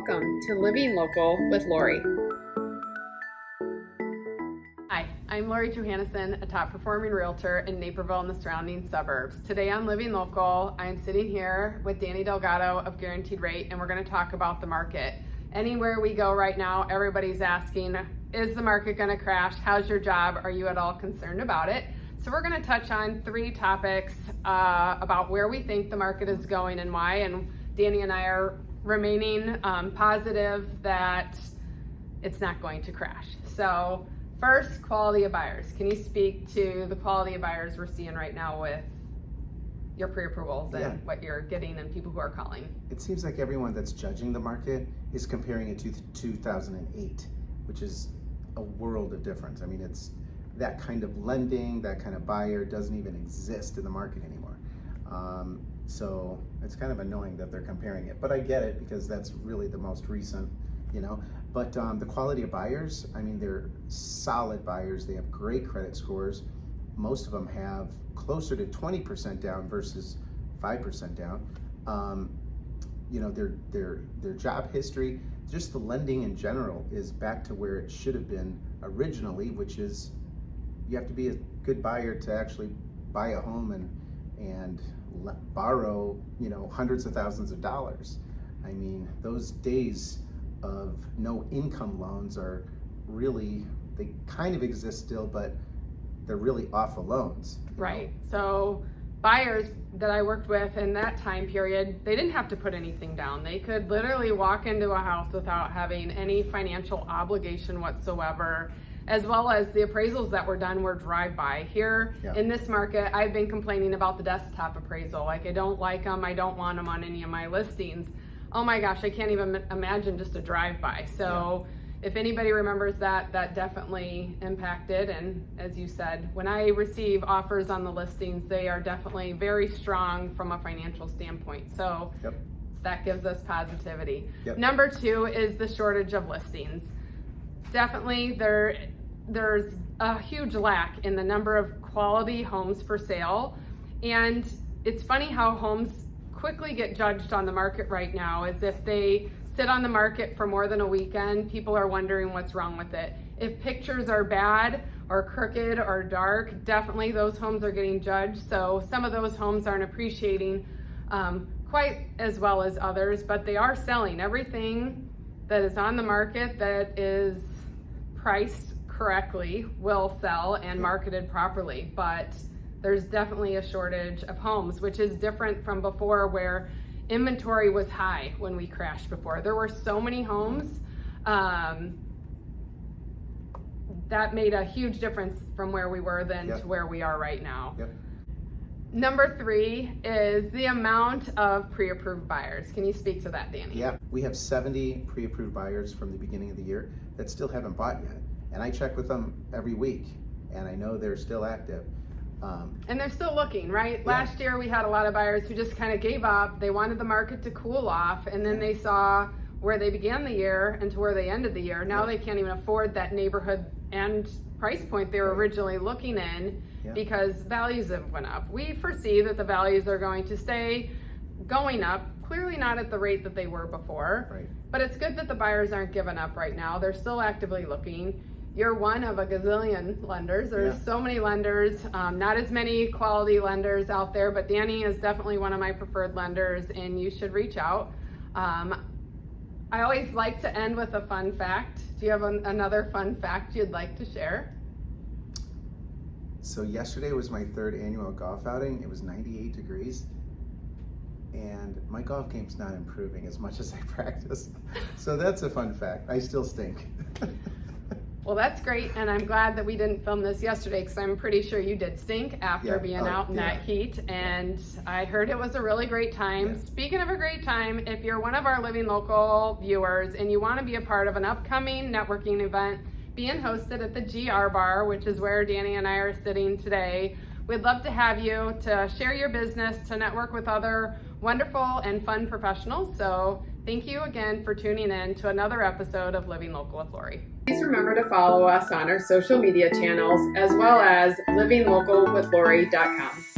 Welcome to Living Local with Lori. Hi, I'm Lori Johanneson, a top performing realtor in Naperville and the surrounding suburbs. Today on Living Local, I'm sitting here with Danny Delgado of Guaranteed Rate, and we're going to talk about the market. Anywhere we go right now, everybody's asking, is the market going to crash? How's your job? Are you at all concerned about it? So we're going to touch on three topics about where we think the market is going and why, and Danny and I are remaining positive that it's not going to crash. So first, quality of buyers. Can you speak to the quality of buyers we're seeing right now with your pre-approvals and what you're getting and people who are calling? It seems like everyone that's judging the market is comparing it to 2008, which is a world of difference. I mean, it's that kind of lending, that kind of buyer doesn't even exist in the market anymore. So it's kind of annoying that they're comparing it, but I get it because that's really the most recent, But the quality of buyers, I mean, they're solid buyers. They have great credit scores. Most of them have closer to 20% down versus 5% down. Their job history, just the lending in general is back to where it should have been originally, which is you have to be a good buyer to actually buy a home and borrow, hundreds of thousands of dollars. I mean, those days of no income loans are really, they kind of exist still, but they're really awful loans. Right. So buyers that I worked with in that time period, they didn't have to put anything down. They could literally walk into a house without having any financial obligation whatsoever, as well as the appraisals that were done were drive-by. Here in this market, I've been complaining about the desktop appraisal. Like, I don't like them, I don't want them on any of my listings. Oh my gosh, I can't even imagine just a drive-by. So if anybody remembers that definitely impacted. And as you said, when I receive offers on the listings, they are definitely very strong from a financial standpoint. So that gives us positivity. Number two is the shortage of listings. Definitely there's a huge lack in the number of quality homes for sale. And it's funny how homes quickly get judged on the market right now, as if they sit on the market for more than a weekend. People are wondering what's wrong with it. If pictures are bad or crooked or dark, definitely those homes are getting judged. So some of those homes aren't appreciating quite as well as others, but they are selling. Everything that is on the market that is priced correctly will sell and marketed properly, but there's definitely a shortage of homes, which is different from before, where inventory was high when we crashed before. There were so many homes that made a huge difference from where we were then to where we are right now. Number three is the amount of pre-approved buyers. Can you speak to that, Danny? Yeah, we have 70 pre-approved buyers from the beginning of the year that still haven't bought yet. And I check with them every week, and I know they're still active. And they're still looking, right? Last year we had a lot of buyers who just kind of gave up. They wanted the market to cool off, and then they saw where they began the year and to where they ended the year. Now they can't even afford that neighborhood and price point they were originally looking in because values have went up. We foresee that the values are going to stay going up, clearly not at the rate that they were before, but it's good that the buyers aren't giving up right now. They're still actively looking. You're one of a gazillion lenders. There's so many lenders, not as many quality lenders out there, but Danny is definitely one of my preferred lenders, and you should reach out. I always like to end with a fun fact. Do you have another fun fact you'd like to share? So yesterday was my third annual golf outing. It was 98 degrees. And my golf game's not improving as much as I practice. So that's a fun fact. I still stink. Well, that's great, and I'm glad that we didn't film this yesterday, because I'm pretty sure you did stink after being out in that heat, and I heard it was a really great time. Speaking of a great time, if you're one of our Living Local viewers and you want to be a part of an upcoming networking event being hosted at the GR Bar, which is where Danny and I are sitting today, we'd love to have you to share your business, to network with other wonderful and fun professionals. So thank you again for tuning in to another episode of Living Local with Lori. Please remember to follow us on our social media channels, as well as livinglocalwithlori.com.